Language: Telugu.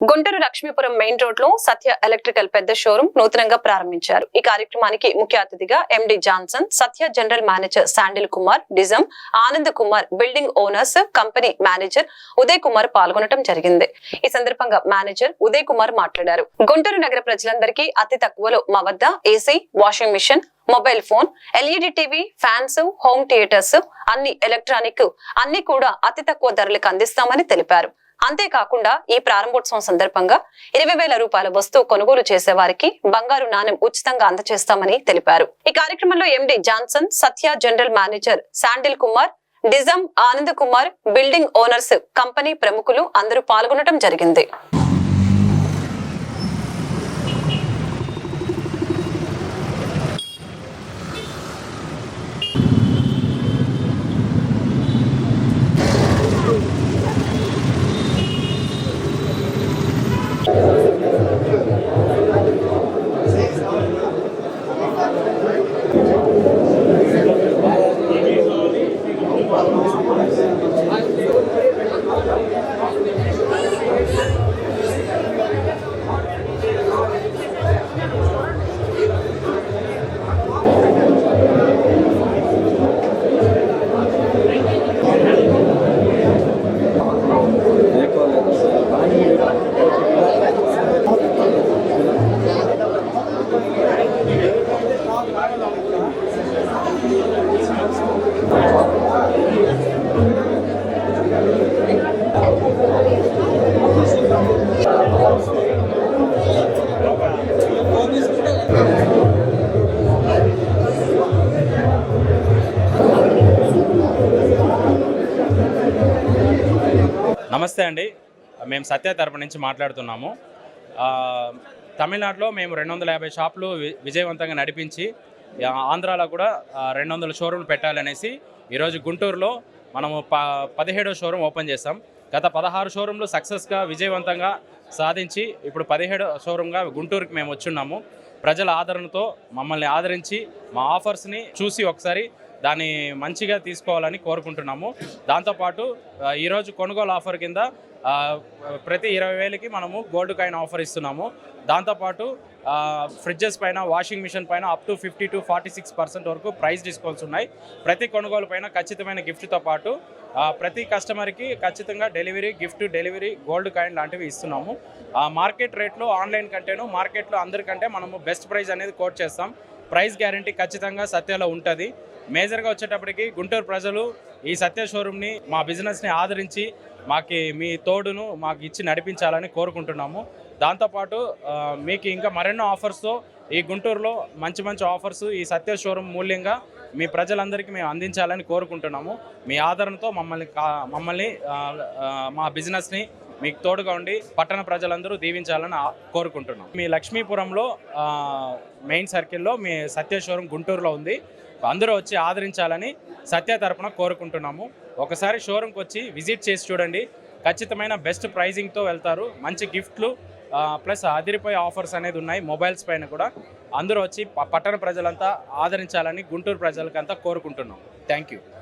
గుంటూరు లక్ష్మీపురం మెయిన్ రోడ్ లో సత్య ఎలక్ట్రికల్ పెద్ద షోరూం నూతనంగా ప్రారంభించారు. ఈ కార్యక్రమానికి ముఖ్య అతిథిగా MD Johnson, Satya general manager Sandil Kumar, డిజం Anand Kumar, building owners company manager Uday Kumar పాల్గొనడం జరిగింది. ఈ సందర్భంగా మేనేజర్ ఉదయ్ కుమార్ మాట్లాడారు. గుంటూరు నగర ప్రజలందరికీ అతి తక్కువలో మా వద్ద AC, washing machine, mobile phone, LED TV, fans, home theatres, అన్ని ఎలక్ట్రానిక్ అన్ని కూడా అతి తక్కువ ధరలకు అందిస్తామని తెలిపారు. అంతేకాకుండా ఈ ప్రారంభోత్సవం సందర్భంగా 20,000 రూపాయల వస్తువు కొనుగోలు చేసే వారికి బంగారు నాణెం ఉచితంగా అందజేస్తామని తెలిపారు. ఈ కార్యక్రమంలో MD Johnson, Satya general manager Sandil Kumar, డిజం Anand Kumar, building owners company ప్రముఖులు అందరూ పాల్గొనడం జరిగింది. నమస్తే అండి, మేము సత్య తరపు నుంచి మాట్లాడుతున్నాము. తమిళనాడులో మేము 250 షాపులు విజయవంతంగా నడిపించి ఆంధ్రాలో కూడా 200 షోరూమ్లు పెట్టాలనేసి ఈరోజు గుంటూరులో మనము 17వ షోరూమ్ ఓపెన్ చేస్తాం. గత 16 షోరూమ్లు సక్సెస్గా విజయవంతంగా సాధించి ఇప్పుడు 17వ షోరూమ్గా గుంటూరుకి మేము వచ్చున్నాము. ప్రజల ఆదరణతో మమ్మల్ని ఆదరించి మా ఆఫర్స్ని చూసి ఒకసారి దాన్ని మంచిగా తీసుకోవాలని కోరుకుంటున్నాము. దాంతోపాటు ఈరోజు కొనుగోలు ఆఫర్ కింద ప్రతి 20,000కి మనము గోల్డ్ కాయిన్ ఆఫర్ ఇస్తున్నాము. దాంతోపాటు ఫ్రిడ్జెస్ పైన, వాషింగ్ మిషన్ పైన అప్ టు 50 to 46% వరకు ప్రైస్ డిస్కౌంట్స్ ఉన్నాయి. ప్రతి కొనుగోలు పైన ఖచ్చితమైన గిఫ్ట్తో పాటు ప్రతి కస్టమర్కి ఖచ్చితంగా డెలివరీ గోల్డ్ కాయిన్ లాంటివి ఇస్తున్నాము. మార్కెట్ రేట్లో ఆన్లైన్ కంటేను మార్కెట్లో అందరికంటే మనము బెస్ట్ ప్రైస్ అనేది కోట్ చేస్తాం. ప్రైస్ గ్యారంటీ ఖచ్చితంగా సత్యలో ఉంటుంది. మేజర్గా వచ్చేటప్పటికి గుంటూరు ప్రజలు ఈ సత్య షోరూమ్ని, మా బిజినెస్ని ఆదరించి మీ తోడును మాకు ఇచ్చి నడిపించాలని కోరుకుంటున్నాము. దాంతోపాటు మీకు ఇంకా మరెన్నో ఆఫర్స్తో ఈ గుంటూరులో మంచి ఆఫర్స్ ఈ సత్య షోరూమ్ మూల్యంగా మీ ప్రజలందరికీ మేము అందించాలని కోరుకుంటున్నాము. మీ ఆదరణతో మమ్మల్ని మా బిజినెస్ని మీకు తోడుగా ఉండి పట్టణ ప్రజలందరూ దీవించాలని కోరుకుంటున్నాం. మీ లక్ష్మీపురంలో మెయిన్ సర్కిల్లో మీ సత్య షోరూమ్ గుంటూరులో ఉంది. అందరూ వచ్చి ఆదరించాలని సత్య తరపున కోరుకుంటున్నాము. ఒకసారి షోరూమ్కి వచ్చి విజిట్ చేసి చూడండి. ఖచ్చితమైన బెస్ట్ ప్రైజింగ్తో వెళ్తారు. మంచి గిఫ్ట్లు ప్లస్ అదిరిపోయే ఆఫర్స్ అనేది ఉన్నాయి. మొబైల్స్ పైన కూడా అందరూ వచ్చి పట్టణ ప్రజలంతా ఆదరించాలని గుంటూరు ప్రజలకంతా కోరుకుంటున్నాం. Thank you.